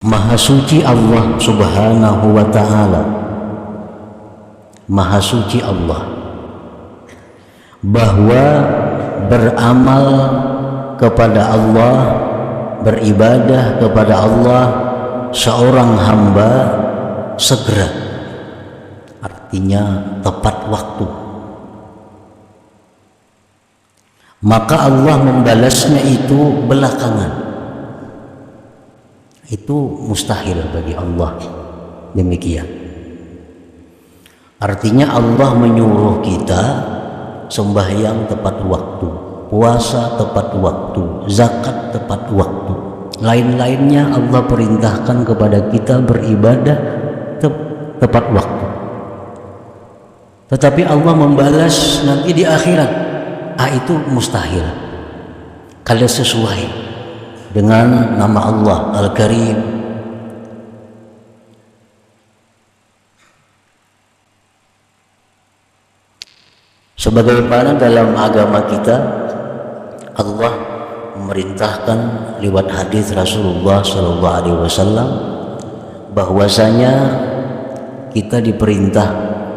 Maha suci Allah Subhanahu wa ta'ala, maha suci Allah, bahwa beramal kepada Allah, beribadah kepada Allah seorang hamba segera, artinya tepat waktu, maka Allah membalasnya itu belakangan. Itu mustahil bagi Allah demikian. Artinya Allah menyuruh kita sembahyang tepat waktu, puasa tepat waktu, zakat tepat waktu. Lain-lainnya Allah perintahkan kepada kita beribadah tepat waktu. Tetapi Allah membalas nanti di akhirat, itu mustahil. Kalau sesuai dengan nama Allah Al-Karim, sebagaimana dalam agama kita Allah memerintahkan lewat hadis Rasulullah SAW bahwasanya kita diperintah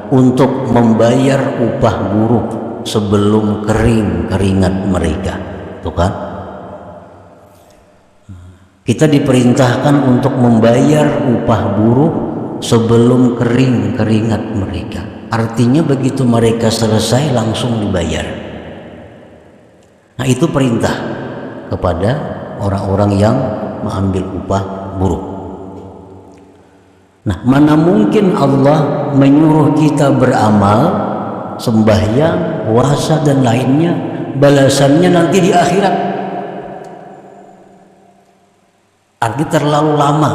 untuk membayar upah buruh sebelum kering keringat mereka, tuh kan? Kita diperintahkan untuk membayar upah buruh sebelum kering keringat mereka. Artinya begitu mereka selesai langsung dibayar. Nah, itu perintah kepada orang-orang yang mengambil upah buruh. Nah, mana mungkin Allah menyuruh kita beramal, sembahyang, puasa dan lainnya, balasannya nanti di akhirat. Arti terlalu lama,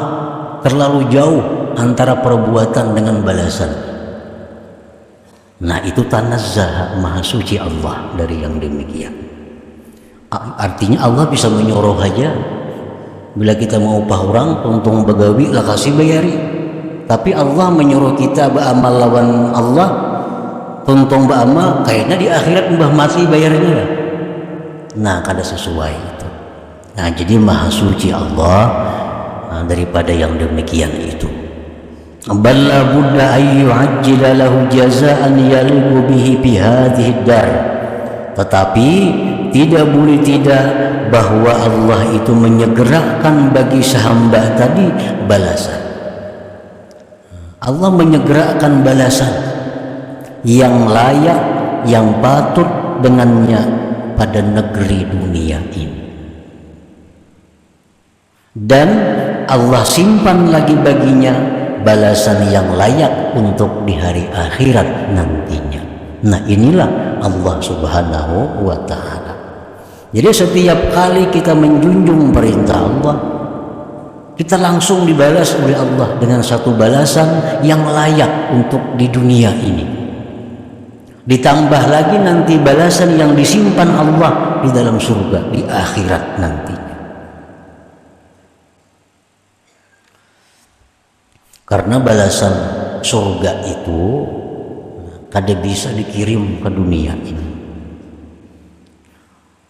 terlalu jauh antara perbuatan dengan balasan. Nah, itu tanazzah, maha suci Allah dari yang demikian. Artinya Allah bisa menyuruh aja, bila kita mau upah orang tuntung begawi lah kasih bayari. Tapi Allah menyuruh kita beramal lawan Allah, tuntung beramal kayaknya di akhirat mbah mati bayarnya. Nah, kada sesuai itu. Nah, jadi maha suci Allah daripada yang demikian itu. Balla budda ayyu ajjila lahu jazaan yaliqu bihi fi hadhihi dar. Tetapi tidak boleh tidak bahwa Allah itu menyegerakan bagi sehamba tadi balasan. Allah menyegerakan balasan yang layak, yang patut dengannya pada negeri dunia ini. Dan Allah simpan lagi baginya balasan yang layak untuk di hari akhirat nantinya. Nah, inilah Allah Subhanahu wa ta'ala. Jadi setiap kali kita menjunjung perintah Allah, kita langsung dibalas oleh Allah dengan satu balasan yang layak untuk di dunia ini. Ditambah lagi nanti balasan yang disimpan Allah di dalam surga di akhirat nanti. Karena balasan surga itu kada bisa dikirim ke dunia ini.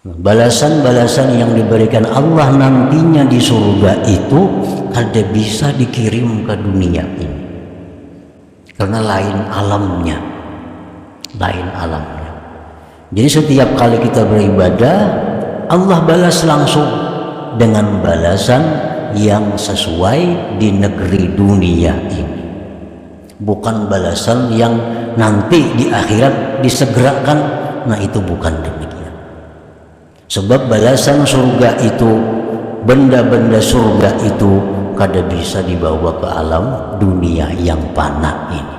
Balasan-balasan yang diberikan Allah nantinya di surga itu kada bisa dikirim ke dunia ini. Karena lain alamnya. Lain alamnya. Jadi setiap kali kita beribadah, Allah balas langsung dengan balasan yang sesuai di negeri dunia ini, bukan balasan yang nanti di akhirat disegerakan. Nah, itu bukan demikian. Sebab balasan surga itu, benda-benda surga itu kada bisa dibawa ke alam dunia yang fana ini.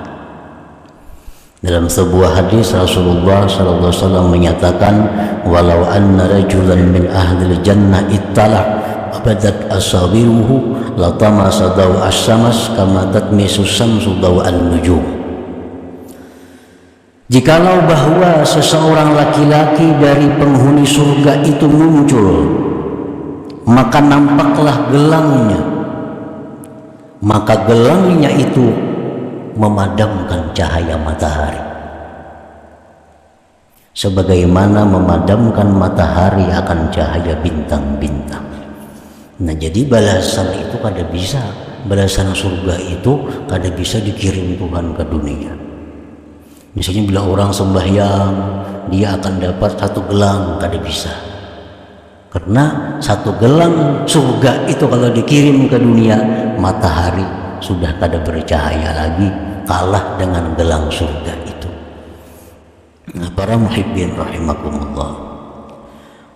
Dalam sebuah hadis Rasulullah SAW menyatakan, walau anna rajulan min ahlil jannah ittala abadat asabiruhu latamasa daw as-samas kama tatmisu samsu daw an-nujum. Jikalau bahwa seseorang laki-laki dari penghuni surga itu muncul, maka nampaklah gelangnya, maka gelangnya itu memadamkan cahaya matahari, sebagaimana memadamkan matahari akan cahaya bintang-bintang. Nah jadi balasan itu kada bisa, balasan surga itu kada bisa dikirim Tuhan ke dunia. Misalnya bila orang sembahyang dia akan dapat 1 gelang, kada bisa. Karena 1 gelang surga itu kalau dikirim ke dunia, matahari sudah kada bercahaya lagi, kalah dengan gelang surga itu. Nah, para muhibbin rahimakumullah,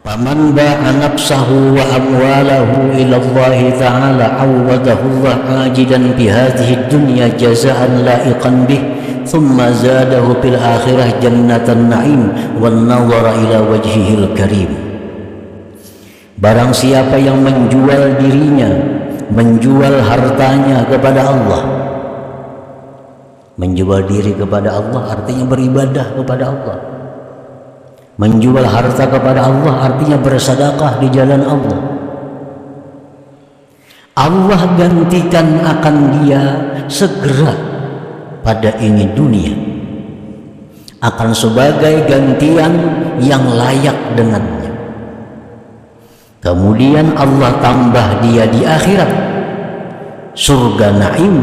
faman ba'a nafsahu wa amwalahu ila Allah ta'ala awadahu Allah ajidan bi hadhihi dunya jazaan la'iqan bih thumma zadahu fil akhirah jannatan na'im wan nawara ila wajhihil karim. Barang siapa yang menjual dirinya, menjual hartanya kepada Allah. Menjual diri kepada Allah artinya beribadah kepada Allah. Menjual harta kepada Allah artinya bersedekah di jalan Allah. Allah gantikan akan dia segera pada ini dunia, akan sebagai gantian yang layak dengannya. Kemudian Allah tambah dia di akhirat surga naim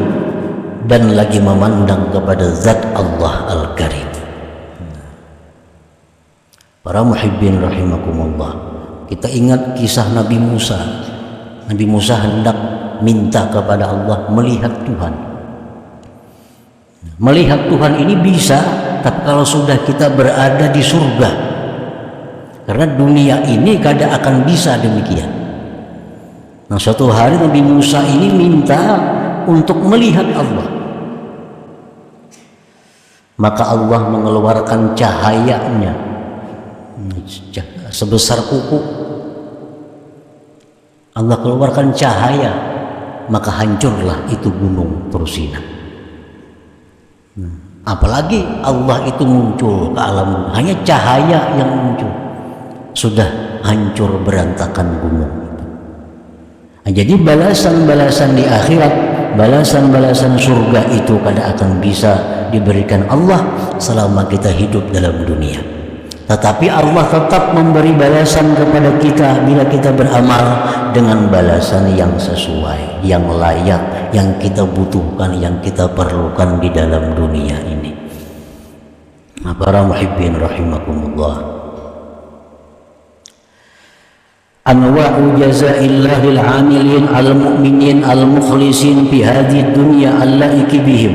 dan lagi memandang kepada zat Allah Al-Karim. Para muhibbin rahimakumullah, kita ingat kisah Nabi Musa. Nabi Musa hendak minta kepada Allah melihat Tuhan. Melihat Tuhan ini bisa, tapi kalau sudah kita berada di surga. Karena dunia ini kada akan bisa demikian. Nah, suatu hari Nabi Musa ini minta untuk melihat Allah. Maka Allah mengeluarkan cahayanya sebesar kuku. Allah keluarkan cahaya, maka hancurlah itu gunung Tursina. Apalagi Allah itu muncul ke alam, hanya cahaya yang muncul sudah hancur berantakan gunung. Nah, jadi balasan-balasan di akhirat, balasan-balasan surga itu kada akan bisa diberikan Allah selama kita hidup dalam dunia. Tetapi Allah tetap memberi balasan kepada kita bila kita beramal dengan balasan yang sesuai, yang layak, yang kita butuhkan, yang kita perlukan di dalam dunia ini. Nah, para muhibbin rahimakumullah, anwa'u jazaillahil 'amilin al-mu'minin al-mukhlisin fi hadhihi dunya allaiki bihim.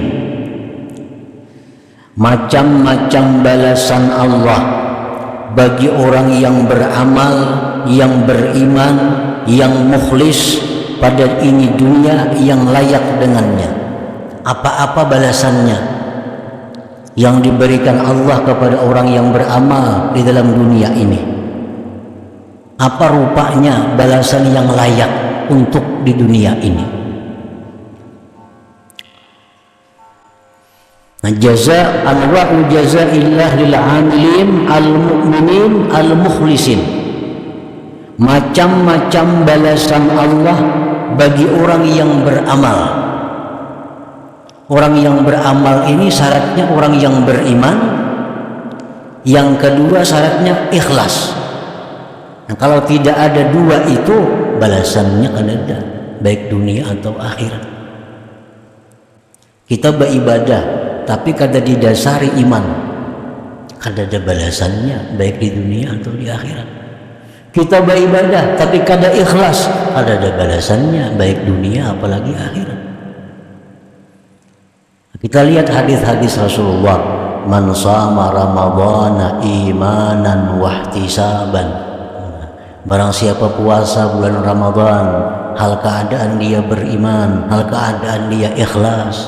Macam-macam balasan Allah bagi orang yang beramal, yang beriman, yang mukhlis pada ini dunia, yang layak dengannya. Apa-apa balasannya yang diberikan Allah kepada orang yang beramal di dalam dunia ini? Apa rupanya balasan yang layak untuk di dunia ini? Nah, jaza anwa'u jazaillah lil 'amilin al-mu'minin al-mukhlisin. Macam-macam balasan Allah bagi orang yang beramal. Orang yang beramal ini syaratnya orang yang beriman. Yang kedua syaratnya ikhlas. Nah, kalau tidak ada dua itu, balasannya kan ada, baik dunia atau akhirat. Kita beribadah, tapi kada didasari iman, kada ada balasannya, baik di dunia atau di akhirat. Kita beribadah, tapi kada ikhlas, kada ada balasannya, baik dunia apalagi akhirat. Kita lihat hadis-hadis Rasulullah, man shama ramadhana imanan wahtisaban. Barang siapa puasa bulan Ramadan, hal keadaan dia beriman, hal keadaan dia ikhlas.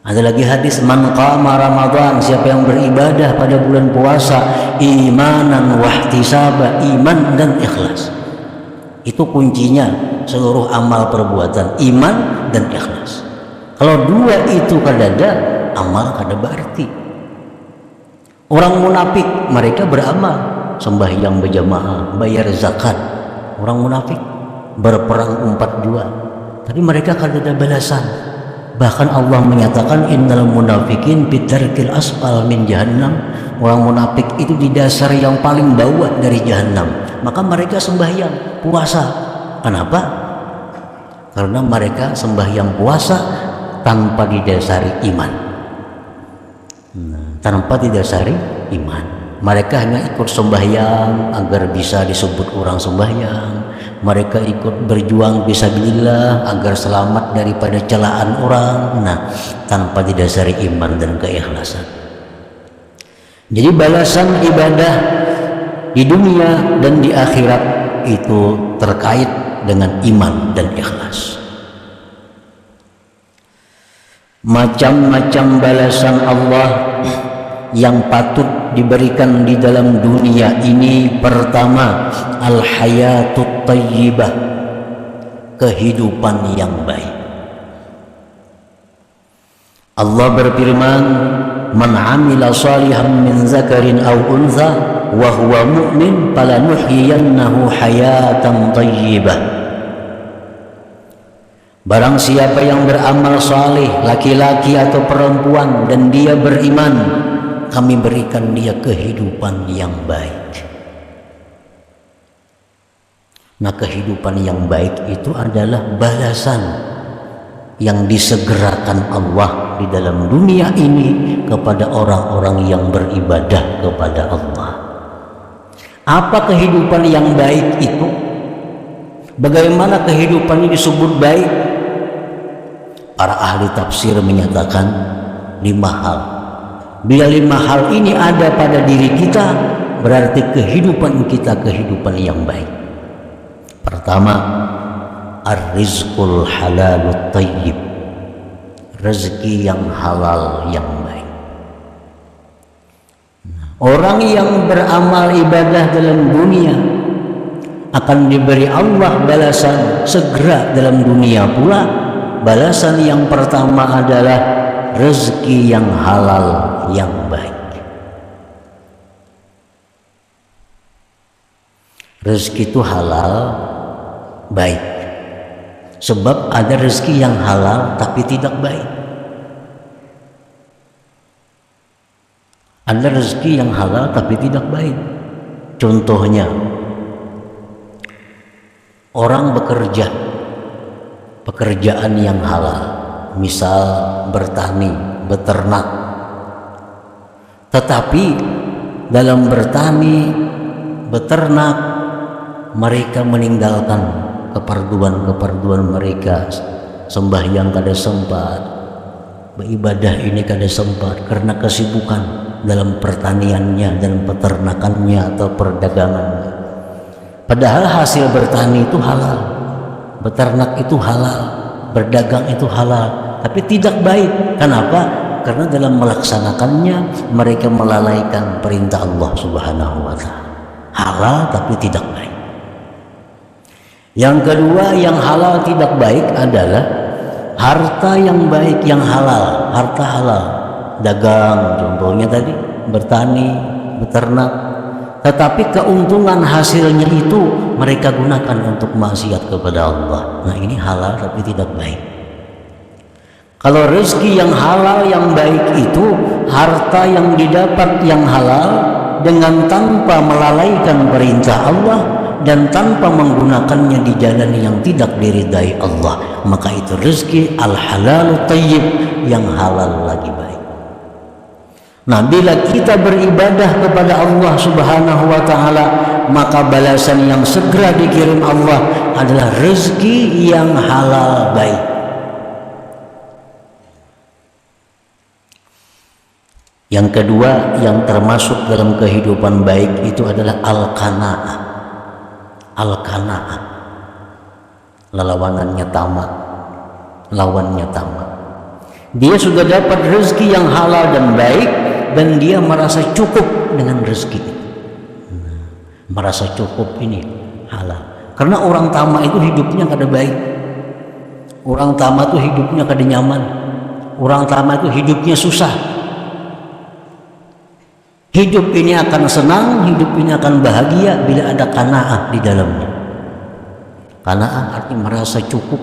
Ada lagi hadis, man qama Ramadan, siapa yang beribadah pada bulan puasa imanan wahtisaba, iman dan ikhlas. Itu kuncinya seluruh amal perbuatan, iman dan ikhlas. Kalau dua itu kada ada, amal kada berarti. Orang munafik mereka beramal, sembahyang berjamaah, bayar zakat. Orang munafik berperang 4 jua, tapi mereka kada ada balasan. Bahkan Allah menyatakan innal munafikin bidarkil asfal min jahannam. Orang munafik itu di dasar yang paling bawah dari jahannam. maka mereka sembahyang puasa. Kenapa? Karena mereka sembahyang puasa tanpa didasari iman. Tanpa didasari iman, mereka hanya ikut sembahyang agar bisa disebut orang sembahyang. Mereka ikut berjuang fisabilillah agar selamat daripada celaan orang. Tanpa didasari iman dan keikhlasan. Jadi balasan ibadah di dunia dan di akhirat itu terkait dengan iman dan ikhlas. Macam-macam balasan Allah yang patut diberikan di dalam dunia ini. Pertama, al-hayatut thayyibah, kehidupan yang baik. Allah berfirman, man amila salihan min zakarin aw untha wa huwa mu'min falanuhyiyannahu hayatan thayyibah. Barang siapa yang beramal saleh, laki-laki atau perempuan, dan dia beriman, kami berikan dia kehidupan yang baik. Nah, kehidupan yang baik itu adalah balasan yang disegerakan Allah di dalam dunia ini kepada orang-orang yang beribadah kepada Allah. Apa kehidupan yang baik itu? Bagaimana kehidupan ini disebut baik? Para ahli tafsir menyatakan 5 hal. Bila 5 hal ini ada pada diri kita, berarti kehidupan kita kehidupan yang baik. Pertama, ar-rizqul halalut thayyib, rezeki yang halal yang baik. Orang yang beramal ibadah dalam dunia akan diberi Allah balasan segera dalam dunia pula. Balasan yang pertama adalah rezeki yang halal yang baik. Rezeki itu halal baik. Sebab ada rezeki yang halal tapi tidak baik. Ada rezeki yang halal tapi tidak baik. Contohnya, orang bekerja pekerjaan yang halal, misal bertani, beternak. Tetapi dalam bertani, beternak, mereka meninggalkan keperduan mereka. Sembahyang kada sempat, beribadah ini kada sempat karena kesibukan dalam pertaniannya dan peternakannya atau perdagangannya. Padahal hasil bertani itu halal, beternak itu halal, berdagang itu halal, tapi tidak baik. Kenapa? Karena dalam melaksanakannya mereka melalaikan perintah Allah Subhanahu wa Ta'ala. Halal tapi tidak baik. Yang kedua, yang halal tidak baik adalah harta yang baik yang halal, harta halal, dagang contohnya tadi, bertani, beternak. Tetapi keuntungan hasilnya itu mereka gunakan untuk maksiat kepada Allah. Nah, ini halal tapi tidak baik. Kalau rezeki yang halal yang baik itu harta yang didapat yang halal dengan tanpa melalaikan perintah Allah dan tanpa menggunakannya di jalan yang tidak diridai Allah, maka itu rezeki al-halalut thayyib, yang halal lagi baik. Nah, bila kita beribadah kepada Allah Subhanahu wa Ta'ala, maka balasan yang segera dikirim Allah adalah rezeki yang halal baik. Yang kedua yang termasuk dalam kehidupan baik itu adalah al-qanaah. Al-qanaah, lawanannya tamak, lawannya tamak. Dia sudah dapat rezeki yang halal dan baik, dan dia merasa cukup dengan rezeki. Merasa cukup ini halal. Karena orang tamak itu hidupnya kada baik. Orang tamak itu hidupnya kada nyaman. Orang tamak itu hidupnya susah. Hidup ini akan senang, hidup ini akan bahagia bila ada qanaah di dalamnya. Qanaah artinya merasa cukup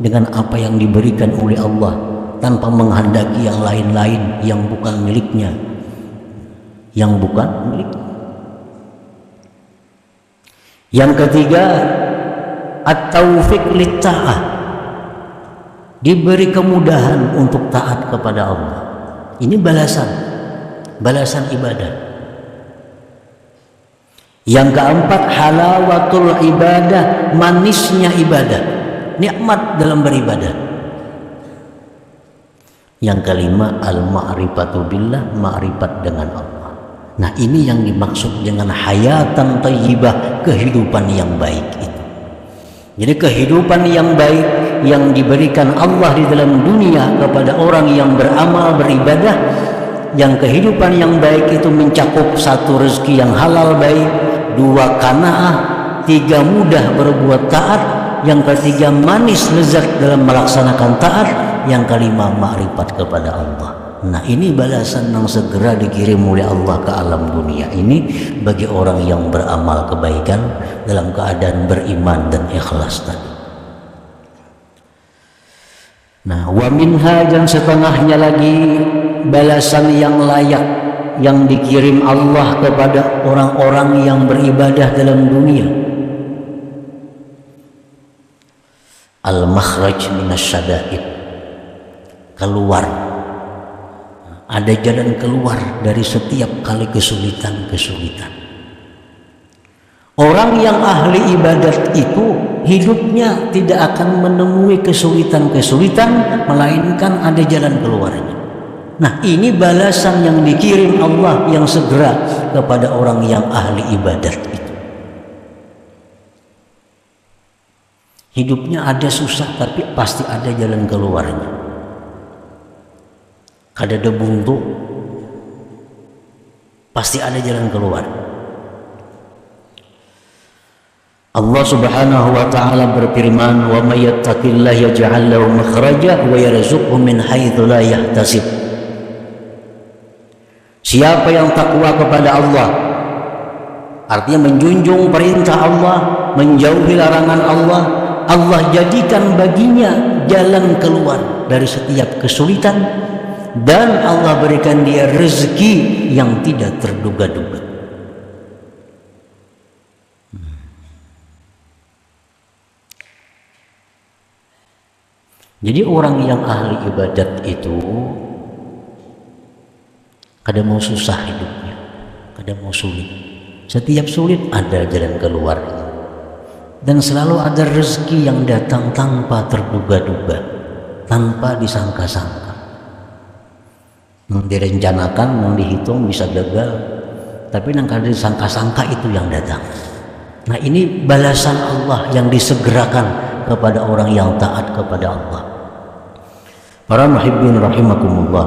dengan apa yang diberikan oleh Allah, tanpa menghendaki yang lain-lain yang bukan miliknya, yang bukan milik. Yang ketiga, at-taufiq lit-ta'ah, diberi kemudahan untuk taat kepada Allah. Ini balasan ibadah. Yang keempat, halawatul ibadah, manisnya ibadah, nikmat dalam beribadah. Yang kelima, al-ma'rifatu billah, ma'rifat dengan Allah. Nah, ini yang dimaksud dengan hayatan thayyibah, kehidupan yang baik itu. Jadi kehidupan yang baik yang diberikan Allah di dalam dunia kepada orang yang beramal beribadah, yang kehidupan yang baik itu mencakup satu, rezeki yang halal baik, dua, qanaah, tiga, mudah berbuat taat, yang ketiga, manis lezat dalam melaksanakan taat, yang kelima, makrifat kepada Allah. Nah, ini balasan yang segera dikirim oleh Allah ke alam dunia ini bagi orang yang beramal kebaikan dalam keadaan beriman dan ikhlas tadi. Nah, wa minha, dan setengahnya lagi balasan yang layak yang dikirim Allah kepada orang-orang yang beribadah dalam dunia. Al-makhraj minasyada'id, keluar, ada jalan keluar dari setiap kali kesulitan-kesulitan. Orang yang ahli ibadat itu hidupnya tidak akan menemui kesulitan-kesulitan, melainkan ada jalan keluarnya. Nah, ini balasan yang dikirim Allah yang segera kepada orang yang ahli ibadat itu. Hidupnya ada susah, tapi pasti ada jalan keluarnya. Kada ada buntu, pasti ada jalan keluar. Allah Subhanahu wa ta'ala berfirman, wa may yattaqillaha yaj'al lahu makhraja wa yarzuqhu min haitsu la yahtasib. Siapa yang takwa kepada Allah, artinya menjunjung perintah Allah, menjauhi larangan Allah, Allah jadikan baginya jalan keluar dari setiap kesulitan, dan Allah berikan dia rezeki yang tidak terduga-duga. Jadi orang yang ahli ibadat itu kadang mau susah hidupnya, kadang mau sulit. Setiap sulit ada jalan keluar, dan selalu ada rezeki yang datang tanpa terduga-duga, tanpa disangka-sangka. Direncanakan, dihitung bisa gagal, tapi yang kada disangka-sangka itu yang datang. Nah, ini balasan Allah yang disegerakan kepada orang yang taat kepada Allah. Para muhibbin rahimakumullah.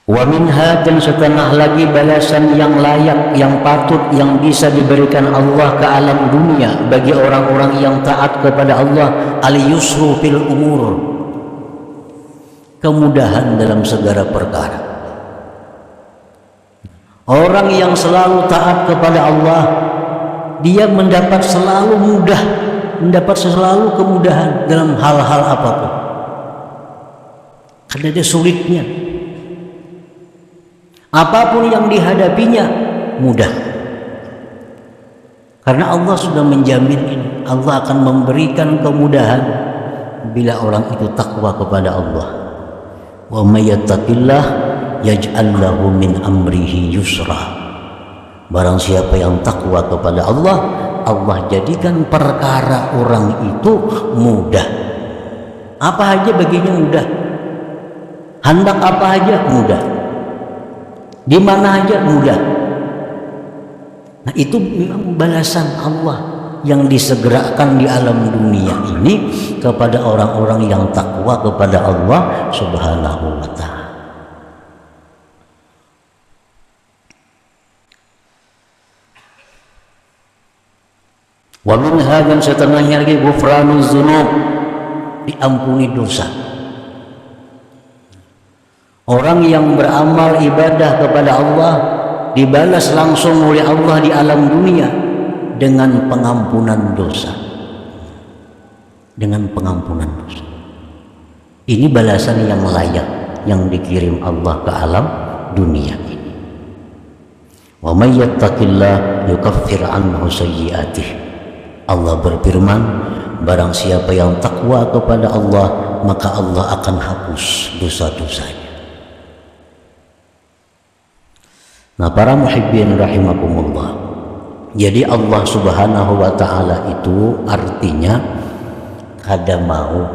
Wa minha, dan setengah lagi balasan yang layak, yang patut, yang bisa diberikan Allah ke alam dunia bagi orang-orang yang taat kepada Allah, al-yusru fil umur, kemudahan dalam segala perkara. Orang yang selalu taat kepada Allah, dia mendapat selalu mudah, mendapat selalu kemudahan dalam hal-hal apapun. Karena ada sulitnya, apapun yang dihadapinya mudah. Karena Allah sudah menjamin ini, Allah akan memberikan kemudahan bila orang itu takwa kepada Allah. Wa may yattaqillah yaj'al lahu min amrihi yusra. Barang siapa yang takwa kepada Allah, Allah jadikan perkara orang itu mudah. Apa aja baginya mudah, hendak apa aja mudah, di mana aja mudah. Nah, itu memang balasan Allah yang disegerakan di alam dunia ini kepada orang-orang yang takwa kepada Allah Subhanahu wa ta'ala. Wa minha, dan setengahnya lagi ghufranuz dzunub, diampuni dosa. Orang yang beramal ibadah kepada Allah dibalas langsung oleh Allah di alam dunia dengan pengampunan dosa. Dengan pengampunan dosa. Ini balasan yang layak yang dikirim Allah ke alam dunia ini. Wa may yattaqillah yukaffir anhu sayyi'atih. Allah berfirman, barang siapa yang takwa kepada Allah, maka Allah akan hapus dosa-dosanya. Nah, para muhibbin rahimakumullah, jadi Allah subhanahu wa ta'ala itu artinya kada mau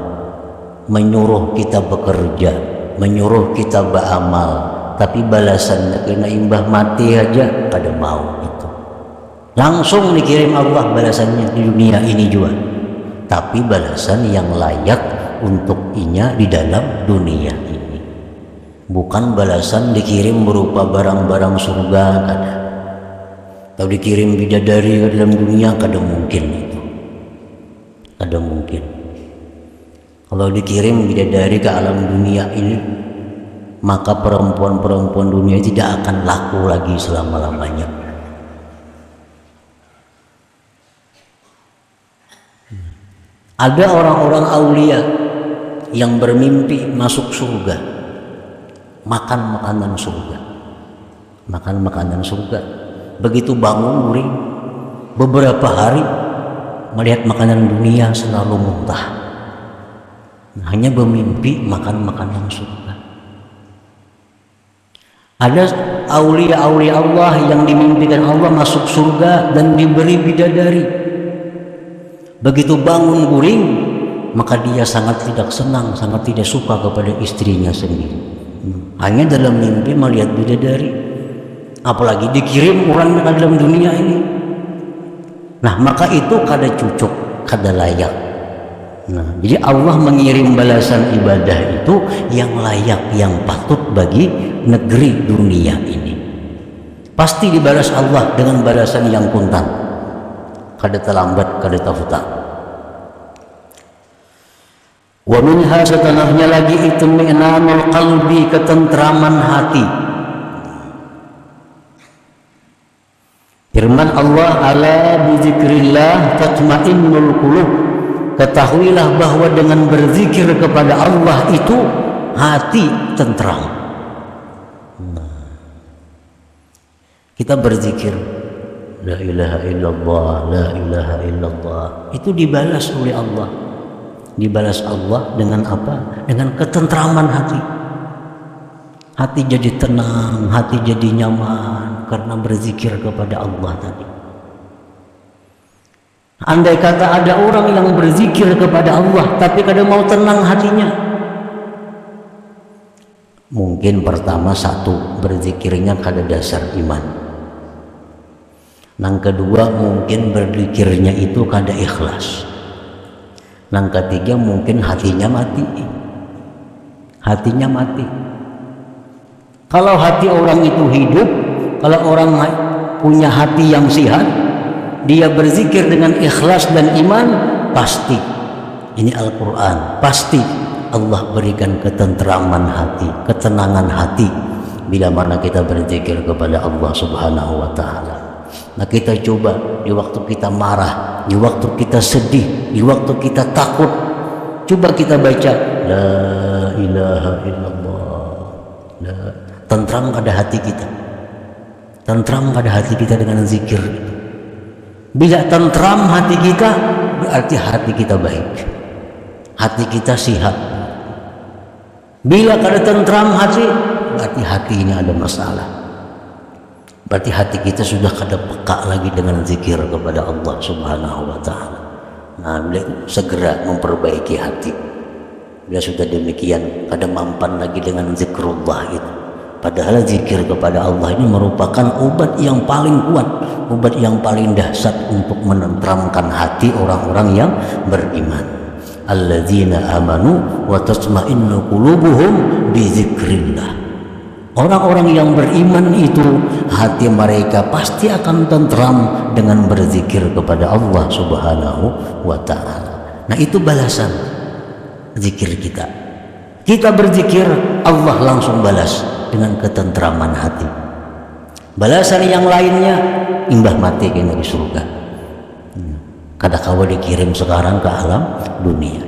menyuruh kita bekerja, menyuruh kita beramal, tapi balasannya kena imbah mati aja kada mau itu. Langsung dikirim Allah balasannya di dunia ini juga, tapi balasan yang layak untuk inya di dalam dunia ini, bukan balasan dikirim berupa barang-barang surga kada, atau dikirim bidadari ke dalam dunia, kada mungkin itu, kada mungkin. Kalau dikirim bidadari ke alam dunia ini, maka perempuan-perempuan dunia tidak akan laku lagi selama-lamanya. Ada orang-orang aulia yang bermimpi masuk surga, makan makanan surga, makan makanan surga. Begitu bangun guring, beberapa hari melihat makanan dunia selalu muntah, hanya bermimpi makan makanan surga. Ada aulia-aulia Allah yang dimimpikan Allah masuk surga dan diberi bidadari. Begitu bangun guring, maka dia sangat tidak senang, sangat tidak suka kepada istrinya sendiri. Hanya dalam mimpi melihat bidadari, apalagi dikirim orang ke dalam dunia ini. Nah, maka itu kada cucuk, kada layak. Nah, jadi Allah mengirim balasan ibadah itu yang layak, yang patut bagi negeri dunia ini. Pasti dibalas Allah dengan balasan yang kuntan, kada terlambat, kada terfutar. Wa minha, setelahnya lagi itu mi'nanul qalbi, ketentraman hati. Firman Allah, ala bizikrillah tatmainnul qulub. Ketahuilah bahwa dengan berzikir kepada Allah itu hati tentram. Kita berzikir la ilaha illallah, la ilaha illallah, itu dibalas oleh Allah. Dibalas Allah dengan apa? Dengan ketentraman hati. Hati jadi tenang, hati jadi nyaman karena berzikir kepada Allah tadi. Andai kata ada orang yang berzikir kepada Allah tapi kada mau tenang hatinya, mungkin pertama satu, berzikirnya kada dasar iman. Yang kedua, mungkin berzikirnya itu kada ikhlas. Yang ketiga, mungkin hatinya mati. Hatinya mati. Kalau hati orang itu hidup, kalau orang punya hati yang sehat, dia berzikir dengan ikhlas dan iman, pasti ini Al-Quran, pasti Allah berikan ketentraman hati, ketenangan hati bila mana kita berzikir kepada Allah subhanahu wa ta'ala. Nah, kita coba di waktu kita marah, di waktu kita sedih, di waktu kita takut, coba kita baca la ilaha illallah. Tentram pada hati kita, tentram pada hati kita dengan zikir. Bila tentram hati kita, berarti hati kita baik, hati kita sehat. Bila kada tentram hati, berarti hati ini ada masalah. Berarti hati kita sudah kada peka lagi dengan zikir kepada Allah subhanahu wa ta'ala. Nah, bila segera memperbaiki hati. Bila sudah demikian, kada mampan lagi dengan zikrullah itu. Padahal zikir kepada Allah ini merupakan obat yang paling kuat, obat yang paling dahsyat untuk menenteramkan hati orang-orang yang beriman. Alladzina amanu wa tatma'innu qulubuhum bi dzikrillah. Orang-orang yang beriman itu hati mereka pasti akan tentram dengan berzikir kepada Allah subhanahu wa ta'ala. Nah, itu balasan zikir kita. Kita berzikir, Allah langsung balas dengan ketentraman hati. Balasan yang lainnya, imbah mati kena di surga. Kada kawa dikirim sekarang ke alam dunia.